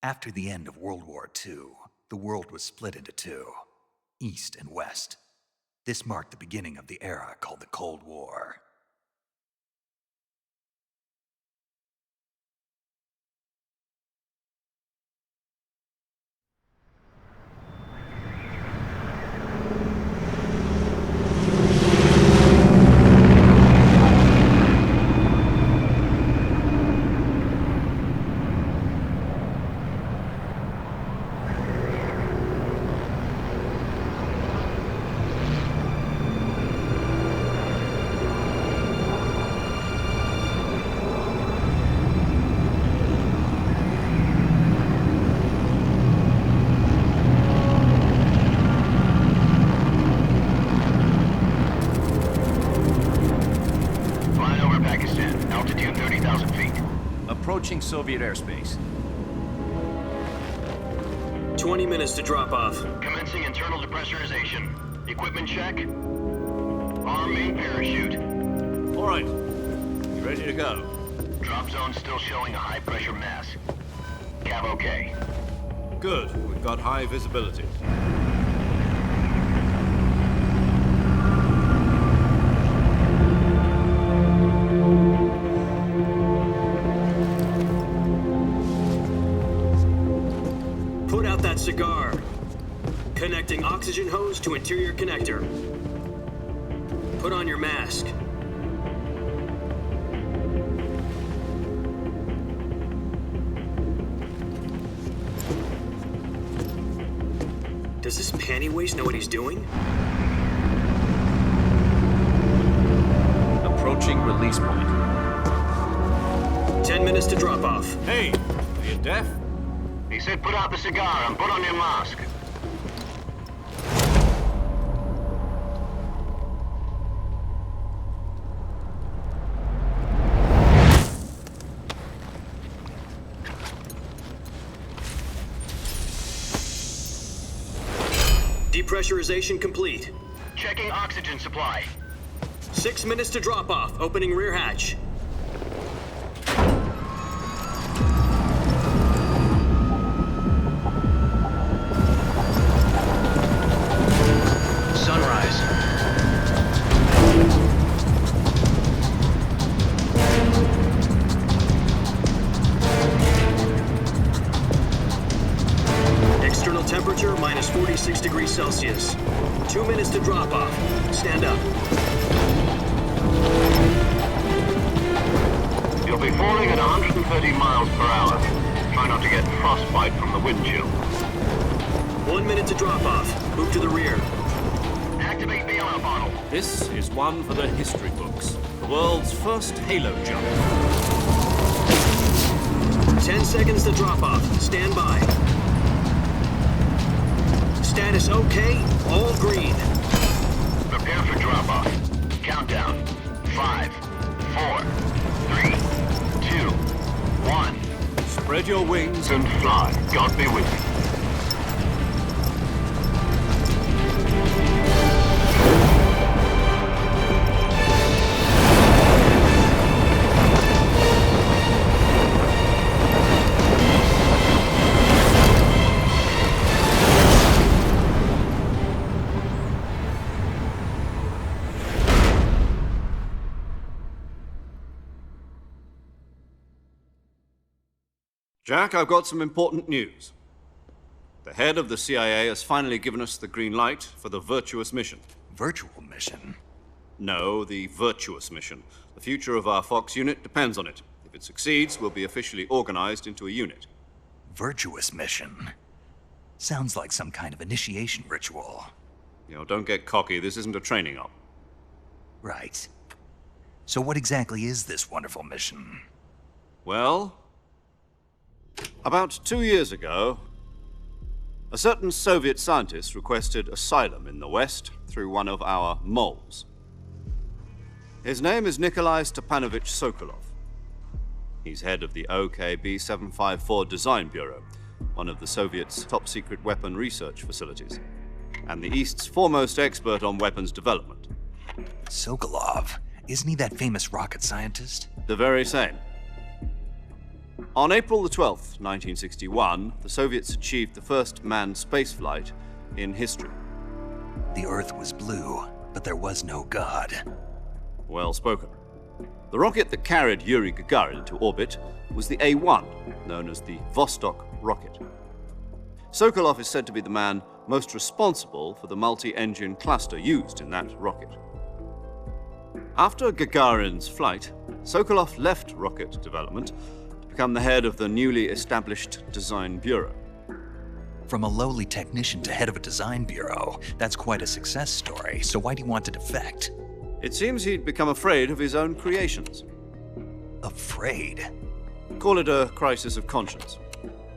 After the end of World War II, the world was split into two, East and West. This marked the beginning of the era called the Cold War. Approaching Soviet airspace. 20 minutes to drop off. Commencing internal depressurization. Equipment check. Arm main parachute. All right. You ready to go? Drop zone still showing a high pressure mass. Cav okay. Good. We've got high visibility. Put out that cigar. Connecting oxygen hose to interior connector. Put on your mask. Does this panty waste know what he's doing? Approaching release point. 10 minutes to drop off. Hey, are you deaf? He said put out the cigar and put on your mask. Depressurization complete. Checking oxygen supply. 6 minutes to drop off. Opening rear hatch. Sunrise. External temperature minus 46 degrees Celsius. 2 minutes to drop off. Stand up. You'll be falling at 130 miles per hour. Try not to get frostbite from the wind chill. 1 minute to drop off. Move to the rear. Activate the air bottle. This is one for the history books. The world's first halo jump. 10 seconds to drop off. Stand by. Status okay. All green. Prepare for drop-off. Countdown. 5, 4, 3, 2, 1. Spread your wings And fly. God be with you. Jack, I've got some important news. The head of the CIA has finally given us the green light for the virtuous mission. Virtual mission? No, the virtuous mission. The future of our Fox unit depends on it. If it succeeds, we'll be officially organized into a unit. Virtuous mission? Sounds like some kind of initiation ritual. You know, don't get cocky. This isn't a training op. Right. So what exactly is this wonderful mission? Well, about 2 years ago, a certain Soviet scientist requested asylum in the West through one of our moles. His name is Nikolai Stepanovich Sokolov. He's head of the OKB-754 Design Bureau, one of the Soviets' top-secret weapon research facilities, and the East's foremost expert on weapons development. Sokolov? Isn't he that famous rocket scientist? The very same. On April the 12th, 1961, the Soviets achieved the first manned spaceflight in history. The Earth was blue, but there was no God. Well spoken. The rocket that carried Yuri Gagarin into orbit was the A-1, known as the Vostok rocket. Sokolov is said to be the man most responsible for the multi-engine cluster used in that rocket. After Gagarin's flight, Sokolov left rocket development to become the head of the newly established Design Bureau. From a lowly technician to head of a design bureau, that's quite a success story, so why'd he want to defect? It seems he'd become afraid of his own creations. Afraid? Call it a crisis of conscience.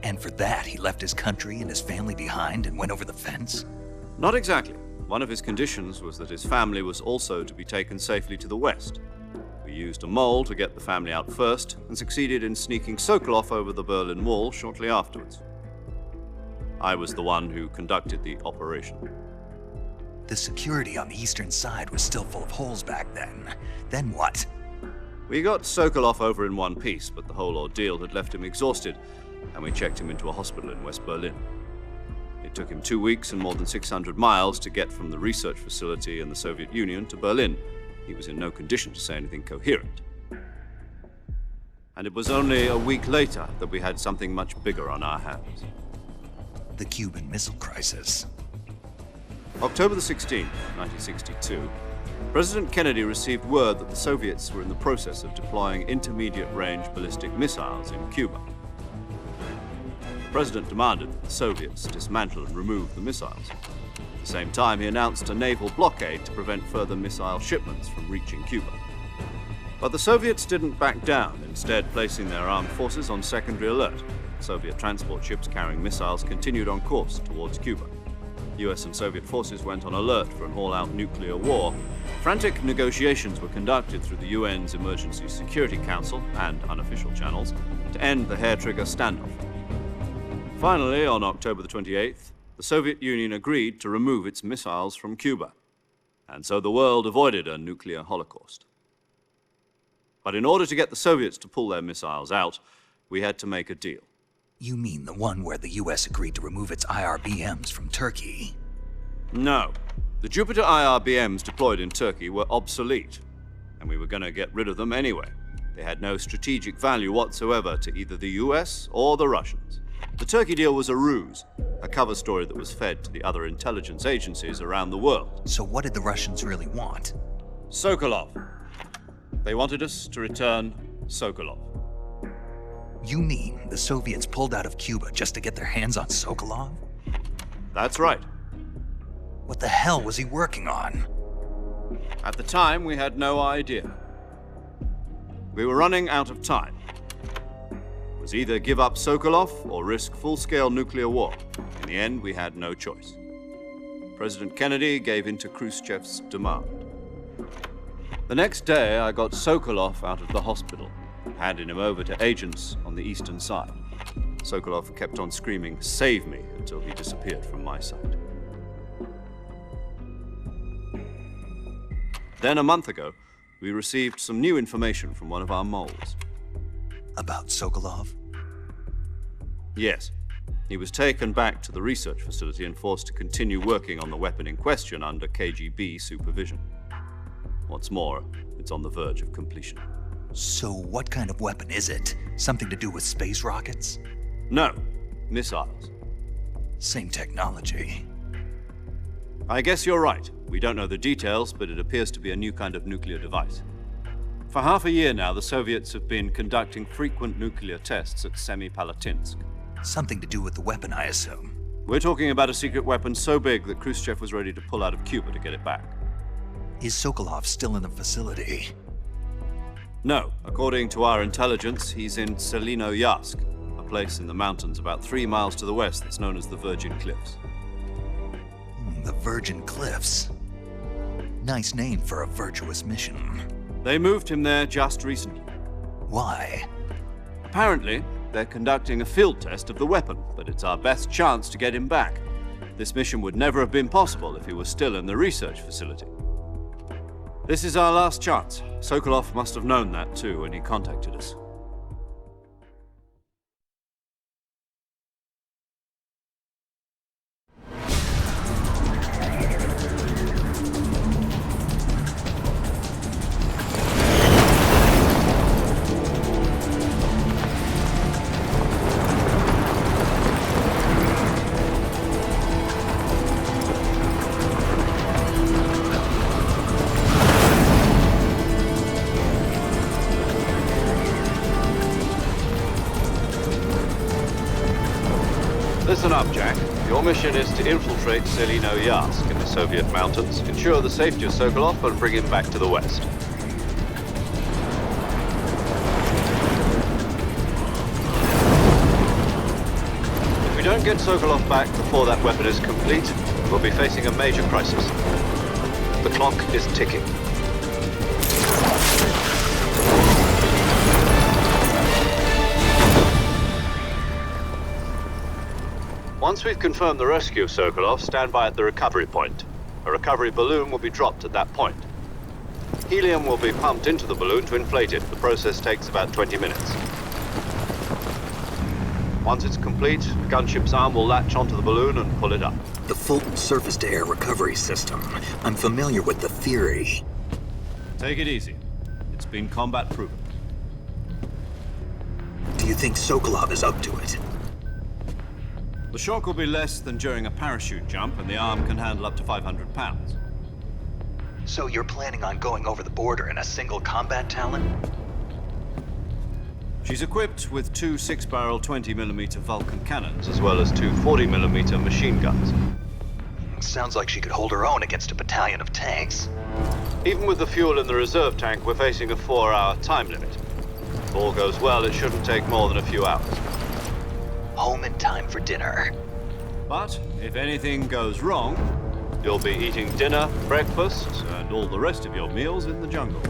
And for that, he left his country and his family behind and went over the fence? Not exactly. One of his conditions was that his family was also to be taken safely to the west. We used a mole to get the family out first and succeeded in sneaking Sokolov over the Berlin Wall shortly afterwards. I was the one who conducted the operation. The security on the eastern side was still full of holes back then. Then what? We got Sokolov over in one piece, but the whole ordeal had left him exhausted, and we checked him into a hospital in West Berlin. It took him 2 weeks and more than 600 miles to get from the research facility in the Soviet Union to Berlin. He was in no condition to say anything coherent. And it was only a week later that we had something much bigger on our hands. The Cuban Missile Crisis. October the 16th, 1962, President Kennedy received word that the Soviets were in the process of deploying intermediate-range ballistic missiles in Cuba. The President demanded that the Soviets dismantle and remove the missiles. At the same time, he announced a naval blockade to prevent further missile shipments from reaching Cuba. But the Soviets didn't back down, instead placing their armed forces on secondary alert. Soviet transport ships carrying missiles continued on course towards Cuba. US and Soviet forces went on alert for an all-out nuclear war. Frantic negotiations were conducted through the UN's Emergency Security Council and unofficial channels to end the hair-trigger standoff. Finally, on October the 28th, the Soviet Union agreed to remove its missiles from Cuba, and so the world avoided a nuclear holocaust. But in order to get the Soviets to pull their missiles out, we had to make a deal. You mean the one where the US agreed to remove its IRBMs from Turkey? No. The Jupiter IRBMs deployed in Turkey were obsolete, and we were going to get rid of them anyway. They had no strategic value whatsoever to either the US or the Russians. The Turkey deal was a ruse, a cover story that was fed to the other intelligence agencies around the world. So what did the Russians really want? Sokolov. They wanted us to return Sokolov. You mean the Soviets pulled out of Cuba just to get their hands on Sokolov? That's right. What the hell was he working on? At the time, we had no idea. We were running out of time. It was either give up Sokolov or risk full-scale nuclear war. In the end, we had no choice. President Kennedy gave in to Khrushchev's demand. The next day, I got Sokolov out of the hospital, handing him over to agents on the eastern side. Sokolov kept on screaming, "Save me," until he disappeared from my sight. Then a month ago, we received some new information from one of our moles. About Sokolov? Yes. He was taken back to the research facility and forced to continue working on the weapon in question under KGB supervision. What's more, it's on the verge of completion. So what kind of weapon is it? Something to do with space rockets? No, missiles. Same technology. I guess you're right. We don't know the details, but it appears to be a new kind of nuclear device. For half a year now, the Soviets have been conducting frequent nuclear tests at Semipalatinsk. Something to do with the weapon, I assume. We're talking about a secret weapon so big that Khrushchev was ready to pull out of Cuba to get it back. Is Sokolov still in the facility? No. According to our intelligence, he's in Selinoyarsk, a place in the mountains about 3 miles to the west that's known as the Virgin Cliffs. The Virgin Cliffs. Nice name for a virtuous mission. They moved him there just recently. Why? Apparently, they're conducting a field test of the weapon, but it's our best chance to get him back. This mission would never have been possible if he was still in the research facility. This is our last chance. Sokolov must have known that too when he contacted us. Listen up, Jack. Your mission is to infiltrate Selino-Yarsk in the Soviet mountains, ensure the safety of Sokolov, and bring him back to the west. If we don't get Sokolov back before that weapon is complete, we'll be facing a major crisis. The clock is ticking. Once we've confirmed the rescue of Sokolov, stand by at the recovery point. A recovery balloon will be dropped at that point. Helium will be pumped into the balloon to inflate it. The process takes about 20 minutes. Once it's complete, the gunship's arm will latch onto the balloon and pull it up. The Fulton surface-to-air recovery system. I'm familiar with the theory. Take it easy. It's been combat-proven. Do you think Sokolov is up to it? The shock will be less than during a parachute jump, and the arm can handle up to 500 pounds. So you're planning on going over the border in a single combat Talon? She's equipped with two 6-barrel 20mm Vulcan cannons, as well as two 40mm machine guns. Sounds like she could hold her own against a battalion of tanks. Even with the fuel in the reserve tank, we're facing a 4-hour time limit. If all goes well, it shouldn't take more than a few hours. Home in time for dinner. But if anything goes wrong, you'll be eating dinner, breakfast, and all the rest of your meals in the jungle.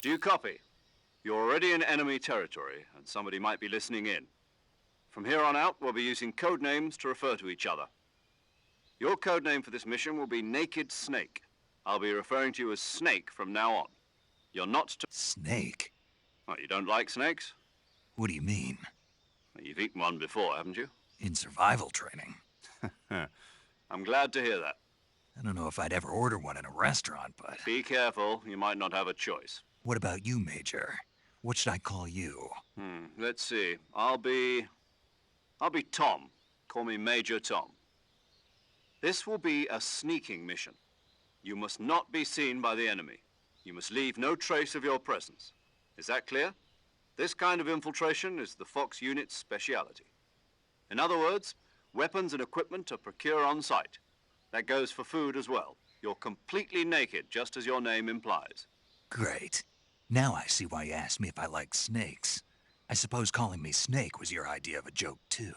Do you copy? You're already in enemy territory, and somebody might be listening in. From here on out, we'll be using code names to refer to each other. Your code name for this mission will be Naked Snake. I'll be referring to you as Snake from now on. You're not to... Snake? Oh, you don't like snakes? What do you mean? Well, you've eaten one before, haven't you? In survival training. I'm glad to hear that. I don't know if I'd ever order one in a restaurant, but... Be careful, you might not have a choice. What about you, Major? What should I call you? Let's see. I'll be Tom. Call me Major Tom. This will be a sneaking mission. You must not be seen by the enemy. You must leave no trace of your presence. Is that clear? This kind of infiltration is the Fox unit's speciality. In other words, weapons and equipment are procured on site. That goes for food as well. You're completely naked, just as your name implies. Great. Now I see why you asked me if I like snakes. I suppose calling me Snake was your idea of a joke, too.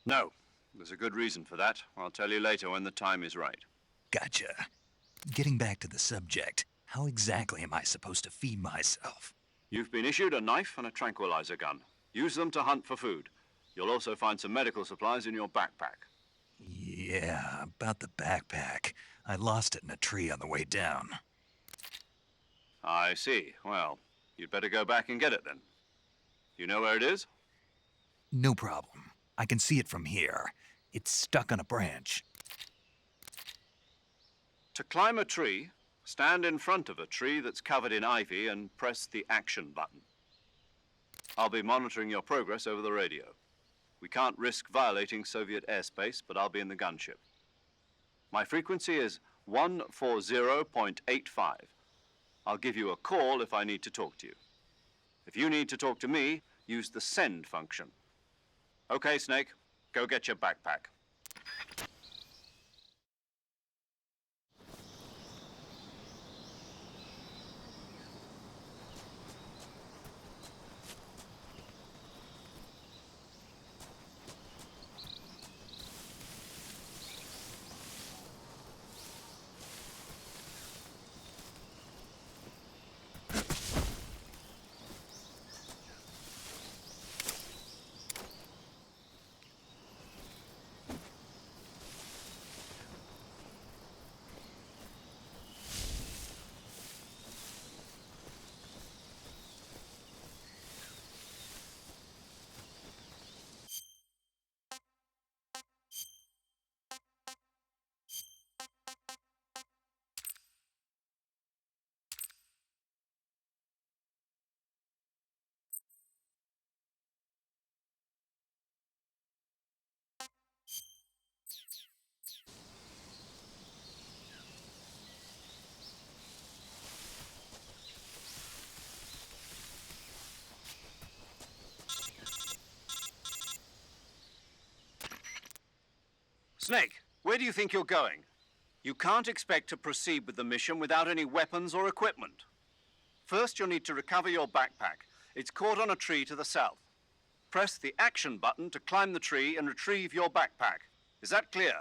No. There's a good reason for that. I'll tell you later when the time is right. Gotcha. Getting back to the subject, how exactly am I supposed to feed myself? You've been issued a knife and a tranquilizer gun. Use them to hunt for food. You'll also find some medical supplies in your backpack. Yeah, about the backpack. I lost it in a tree on the way down. I see. Well, you'd better go back and get it then. You know where it is? No problem. I can see it from here. It's stuck on a branch. To climb a tree, stand in front of a tree that's covered in ivy and press the action button. I'll be monitoring your progress over the radio. We can't risk violating Soviet airspace, but I'll be in the gunship. My frequency is 140.85. I'll give you a call if I need to talk to you. If you need to talk to me, use the send function. Okay, Snake, go get your backpack. Snake, where do you think you're going? You can't expect to proceed with the mission without any weapons or equipment. First, you'll need to recover your backpack. It's caught on a tree to the south. Press the action button to climb the tree and retrieve your backpack. Is that clear?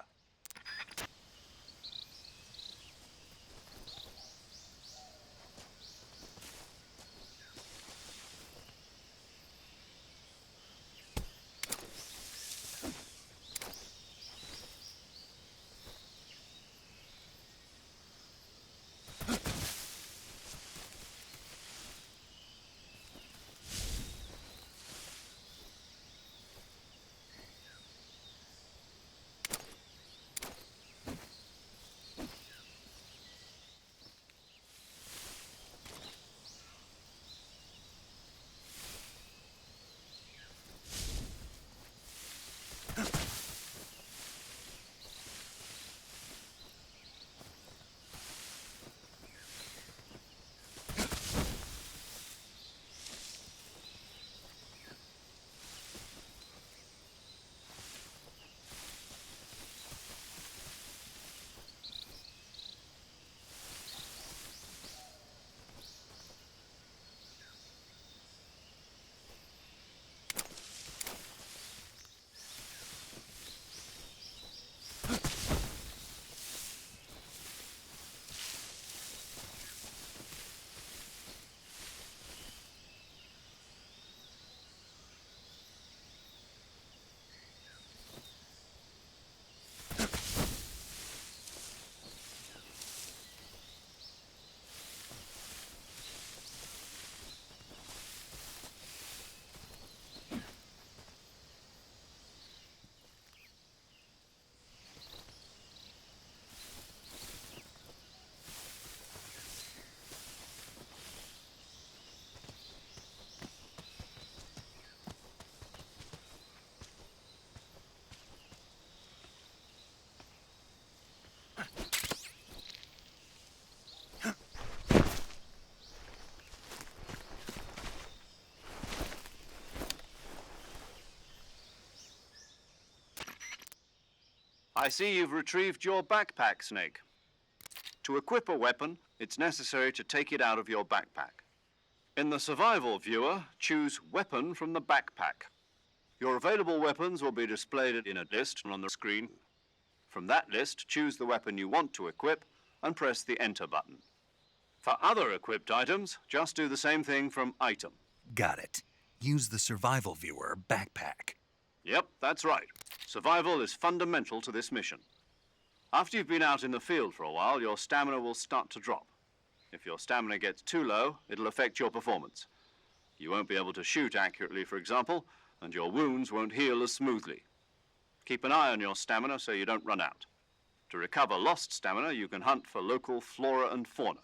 I see you've retrieved your backpack, Snake. To equip a weapon, it's necessary to take it out of your backpack. In the survival viewer, choose Weapon from the backpack. Your available weapons will be displayed in a list on the screen. From that list, choose the weapon you want to equip and press the Enter button. For other equipped items, just do the same thing from Item. Got it. Use the survival viewer backpack. Yep, that's right. Survival is fundamental to this mission. After you've been out in the field for a while, your stamina will start to drop. If your stamina gets too low, it'll affect your performance. You won't be able to shoot accurately, for example, and your wounds won't heal as smoothly. Keep an eye on your stamina so you don't run out. To recover lost stamina, you can hunt for local flora and fauna.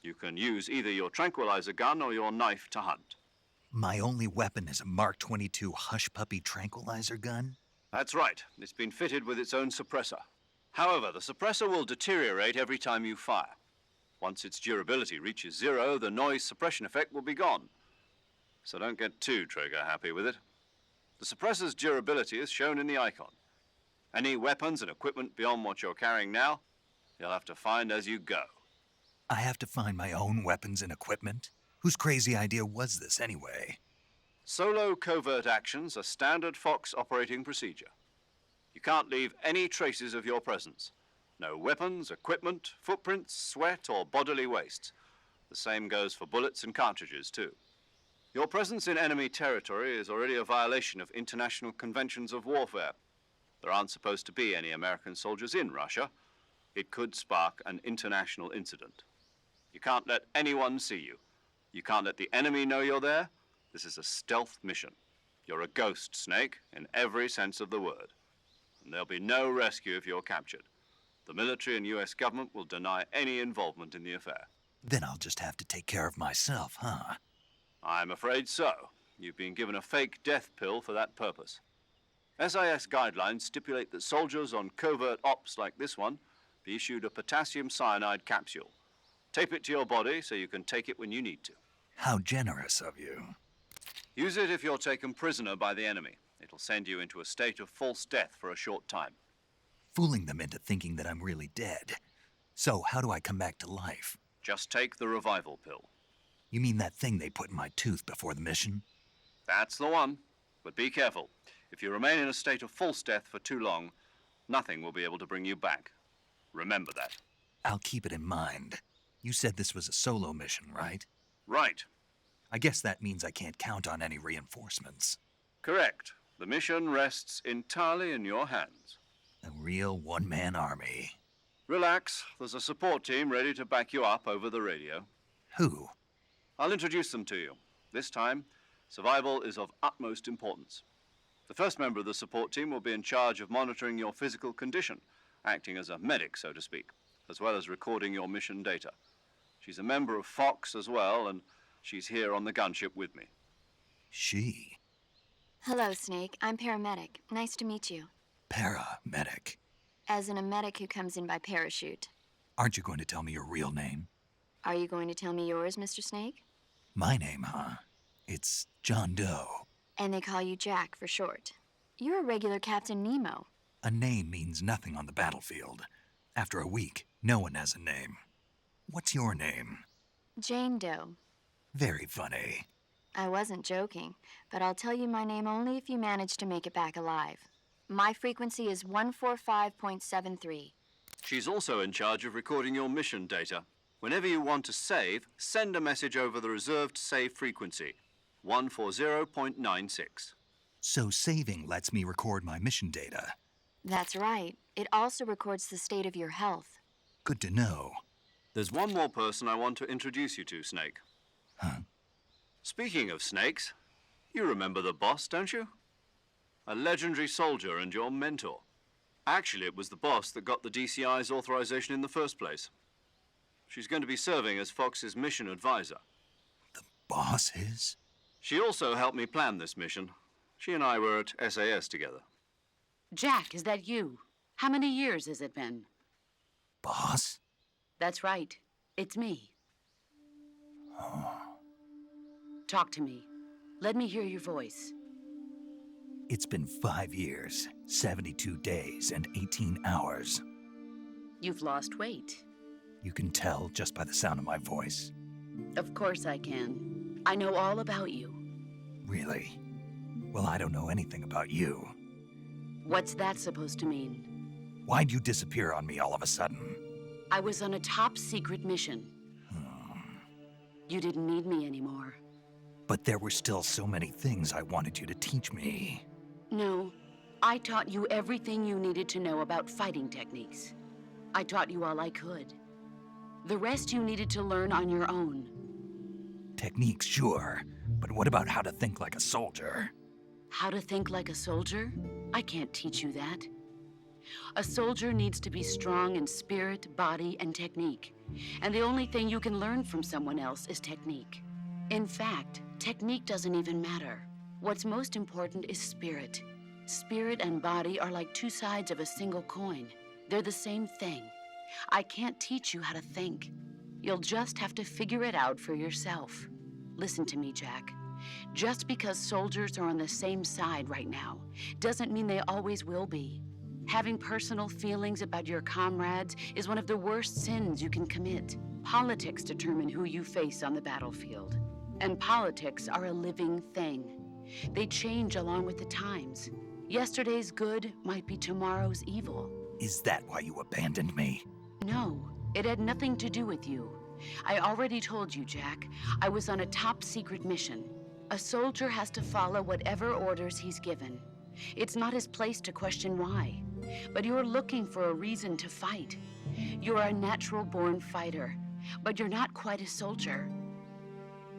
You can use either your tranquilizer gun or your knife to hunt. My only weapon is a Mark 22 Hush Puppy tranquilizer gun? That's right. It's been fitted with its own suppressor. However, the suppressor will deteriorate every time you fire. Once its durability reaches 0, the noise suppression effect will be gone. So don't get too trigger-happy with it. The suppressor's durability is shown in the icon. Any weapons and equipment beyond what you're carrying now, you'll have to find as you go. I have to find my own weapons and equipment? Whose crazy idea was this anyway? Solo covert actions are standard Fox operating procedure. You can't leave any traces of your presence. No weapons, equipment, footprints, sweat, or bodily waste. The same goes for bullets and cartridges, too. Your presence in enemy territory is already a violation of international conventions of warfare. There aren't supposed to be any American soldiers in Russia. It could spark an international incident. You can't let anyone see you. You can't let the enemy know you're there. This is a stealth mission. You're a ghost, Snake, in every sense of the word. And there'll be no rescue if you're captured. The military and US government will deny any involvement in the affair. Then I'll just have to take care of myself, huh? I'm afraid so. You've been given a fake death pill for that purpose. SIS guidelines stipulate that soldiers on covert ops like this one be issued a potassium cyanide capsule. Tape it to your body so you can take it when you need to. How generous of you. Use it if you're taken prisoner by the enemy. It'll send you into a state of false death for a short time. Fooling them into thinking that I'm really dead. So how do I come back to life? Just take the revival pill. You mean that thing they put in my tooth before the mission? That's the one. But be careful. If you remain in a state of false death for too long, nothing will be able to bring you back. Remember that. I'll keep it in mind. You said this was a solo mission, right? Right. I guess that means I can't count on any reinforcements. Correct. The mission rests entirely in your hands. A real one-man army. Relax. There's a support team ready to back you up over the radio. Who? I'll introduce them to you. This time, survival is of utmost importance. The first member of the support team will be in charge of monitoring your physical condition, acting as a medic, so to speak, as well as recording your mission data. She's a member of Fox as well, and she's here on the gunship with me. She? Hello, Snake. I'm paramedic. Nice to meet you. Paramedic. As in a medic who comes in by parachute. Aren't you going to tell me your real name? Are you going to tell me yours, Mr. Snake? My name, huh? It's John Doe. And they call you Jack for short. You're a regular Captain Nemo. A name means nothing on the battlefield. After a week, no one has a name. What's your name? Jane Doe. Very funny. I wasn't joking, but I'll tell you my name only if you manage to make it back alive. My frequency is 145.73. She's also in charge of recording your mission data. Whenever you want to save, send a message over the reserved save frequency, 140.96. So saving lets me record my mission data. That's right. It also records the state of your health. Good to know. There's one more person I want to introduce you to, Snake. Huh? Speaking of snakes, you remember the boss, don't you? A legendary soldier and your mentor. Actually, it was the boss that got the DCI's authorization in the first place. She's going to be serving as Fox's mission advisor. The boss is? She also helped me plan this mission. She and I were at SAS together. Jack, is that you? How many years has it been? Boss? That's right. It's me. Oh. Talk to me. Let me hear your voice. It's been 5 years, 72 days, and 18 hours. You've lost weight. You can tell just by the sound of my voice. Of course I can. I know all about you. Really? Well, I don't know anything about you. What's that supposed to mean? Why'd you disappear on me all of a sudden? I was on a top-secret mission. You didn't need me anymore. But there were still so many things I wanted you to teach me. No, I taught you everything you needed to know about fighting techniques. I taught you all I could. The rest you needed to learn on your own. Techniques, sure. But what about how to think like a soldier? How to think like a soldier? I can't teach you that. A soldier needs to be strong in spirit, body, and technique. And the only thing you can learn from someone else is technique. In fact, technique doesn't even matter. What's most important is spirit. Spirit and body are like two sides of a single coin. They're the same thing. I can't teach you how to think. You'll just have to figure it out for yourself. Listen to me, Jack. Just because soldiers are on the same side right now doesn't mean they always will be. Having personal feelings about your comrades is one of the worst sins you can commit. Politics determine who you face on the battlefield. And politics are a living thing. They change along with the times. Yesterday's good might be tomorrow's evil. Is that why you abandoned me? No, it had nothing to do with you. I already told you, Jack. I was on a top-secret mission. A soldier has to follow whatever orders he's given. It's not his place to question why. But you're looking for a reason to fight. You're a natural-born fighter, but you're not quite a soldier.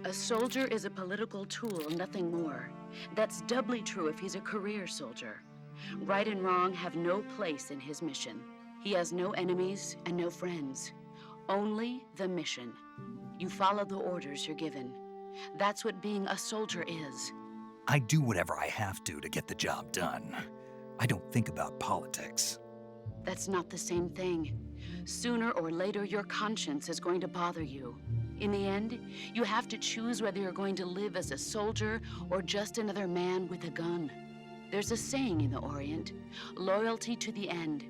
A soldier is a political tool, nothing more. That's doubly true if he's a career soldier. Right and wrong have no place in his mission. He has no enemies and no friends. Only the mission. You follow the orders you're given. That's what being a soldier is. I do whatever I have to get the job done. I don't think about politics. That's not the same thing. Sooner or later, your conscience is going to bother you. In the end, you have to choose whether you're going to live as a soldier or just another man with a gun. There's a saying in the Orient, loyalty to the end.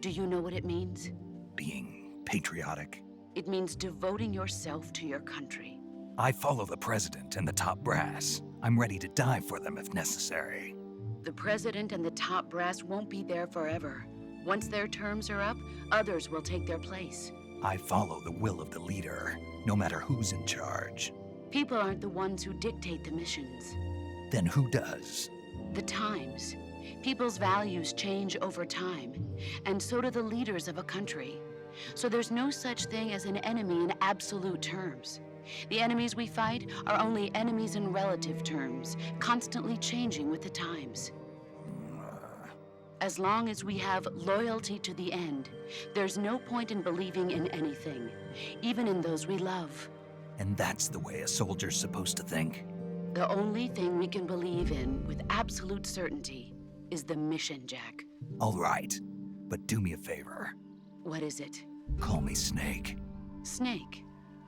Do you know what it means? Being patriotic. It means devoting yourself to your country. I follow the president and the top brass. I'm ready to die for them if necessary. The president and the top brass won't be there forever. Once their terms are up, others will take their place. I follow the will of the leader, no matter who's in charge. People aren't the ones who dictate the missions. Then who does? The times. People's values change over time, and so do the leaders of a country. So there's no such thing as an enemy in absolute terms. The enemies we fight are only enemies in relative terms, constantly changing with the times. As long as we have loyalty to the end, there's no point in believing in anything, even in those we love. And that's the way a soldier's supposed to think? The only thing we can believe in with absolute certainty is the mission, Jack. All right, but do me a favor. What is it? Call me Snake. Snake.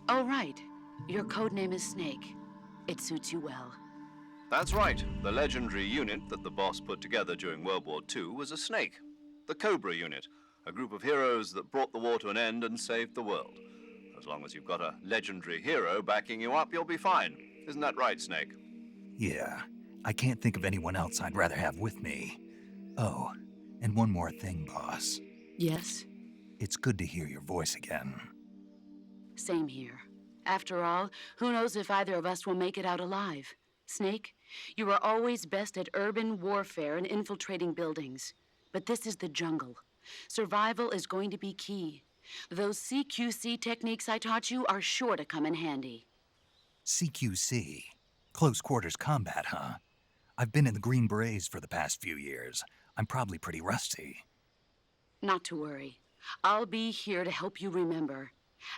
Oh, right. Your codename is Snake. It suits you well. That's right. The legendary unit that the boss put together during World War II was a snake. The Cobra unit, a group of heroes that brought the war to an end and saved the world. As long as you've got a legendary hero backing you up, you'll be fine. Isn't that right, Snake? Yeah, I can't think of anyone else I'd rather have with me. Oh, and one more thing, boss. Yes? It's good to hear your voice again. Same here. After all, who knows if either of us will make it out alive? Snake, you are always best at urban warfare and infiltrating buildings. But this is the jungle. Survival is going to be key. Those CQC techniques I taught you are sure to come in handy. CQC? Close quarters combat, huh? I've been in the Green Berets for the past few years. I'm probably pretty rusty. Not to worry. I'll be here to help you remember.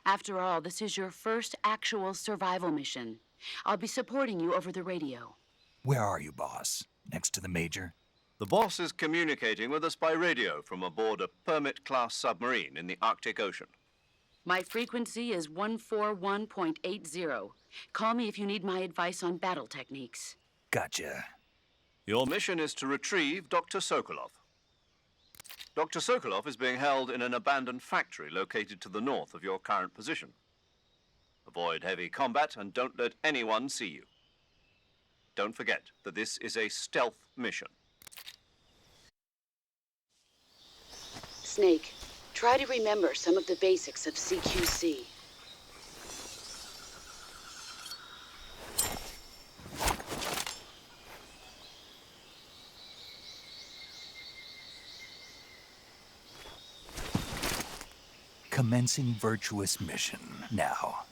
After all, this is your first actual survival mission. I'll be supporting you over the radio. Where are you, boss? Next to the Major? The boss is communicating with us by radio from aboard a Permit-class submarine in the Arctic Ocean. My frequency is 141.80. Call me if you need my advice on battle techniques. Gotcha. Your mission is to retrieve Dr. Sokolov. Dr. Sokolov is being held in an abandoned factory located to the north of your current position. Avoid heavy combat and don't let anyone see you. Don't forget that this is a stealth mission. Snake, try to remember some of the basics of CQC. Commencing virtuous mission now.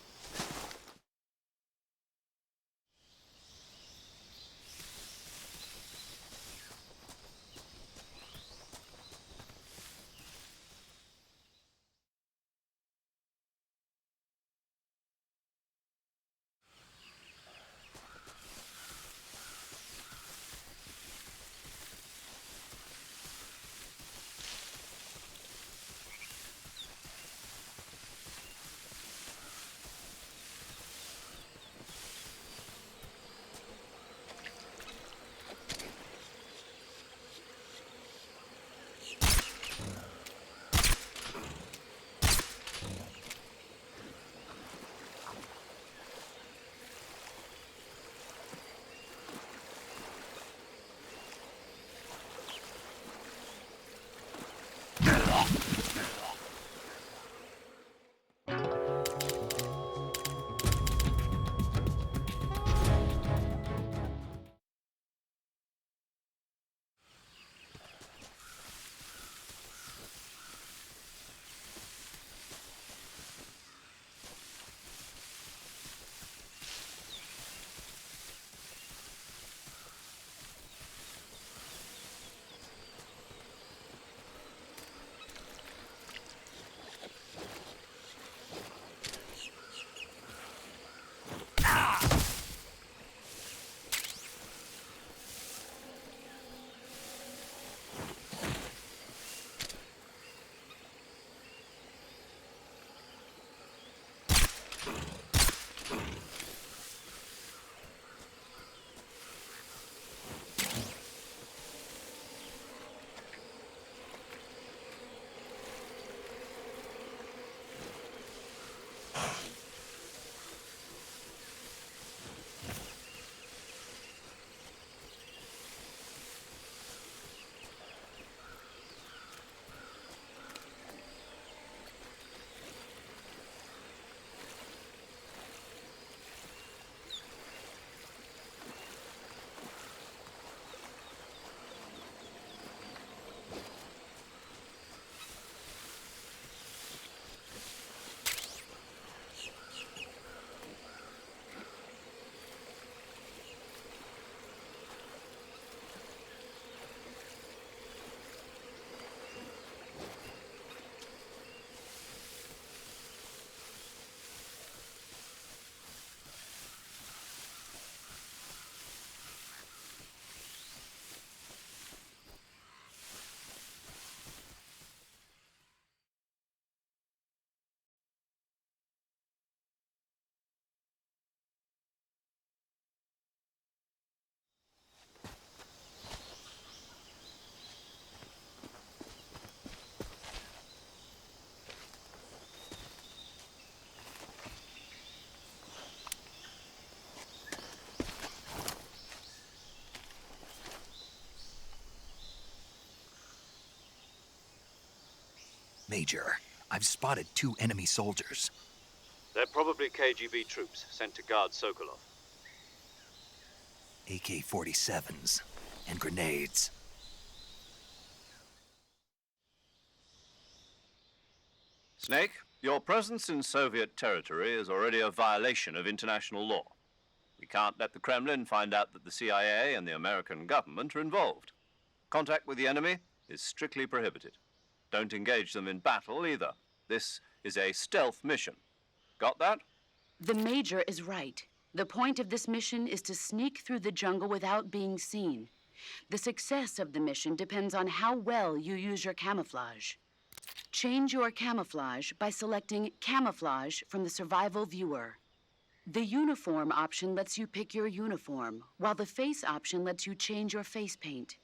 Major, I've spotted 2 enemy soldiers. They're probably KGB troops sent to guard Sokolov. AK-47s and grenades. Snake, your presence in Soviet territory is already a violation of international law. We can't let the Kremlin find out that the CIA and the American government are involved. Contact with the enemy is strictly prohibited. Don't engage them in battle either. This is a stealth mission. Got that? The Major is right. The point of this mission is to sneak through the jungle without being seen. The success of the mission depends on how well you use your camouflage. Change your camouflage by selecting Camouflage from the Survival Viewer. The Uniform option lets you pick your uniform, while the Face option lets you change your face paint.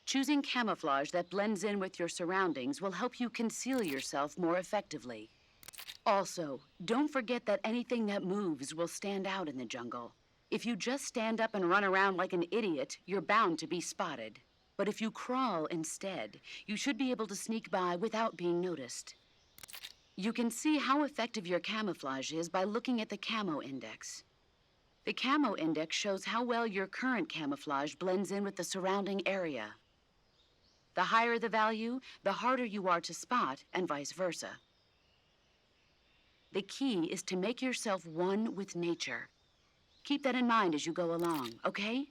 Choosing camouflage that blends in with your surroundings will help you conceal yourself more effectively. Also, don't forget that anything that moves will stand out in the jungle. If you just stand up and run around like an idiot, you're bound to be spotted. But if you crawl instead, you should be able to sneak by without being noticed. You can see how effective your camouflage is by looking at the Camo Index. The Camo Index shows how well your current camouflage blends in with the surrounding area. The higher the value, the harder you are to spot, and vice versa. The key is to make yourself one with nature. Keep that in mind as you go along, okay?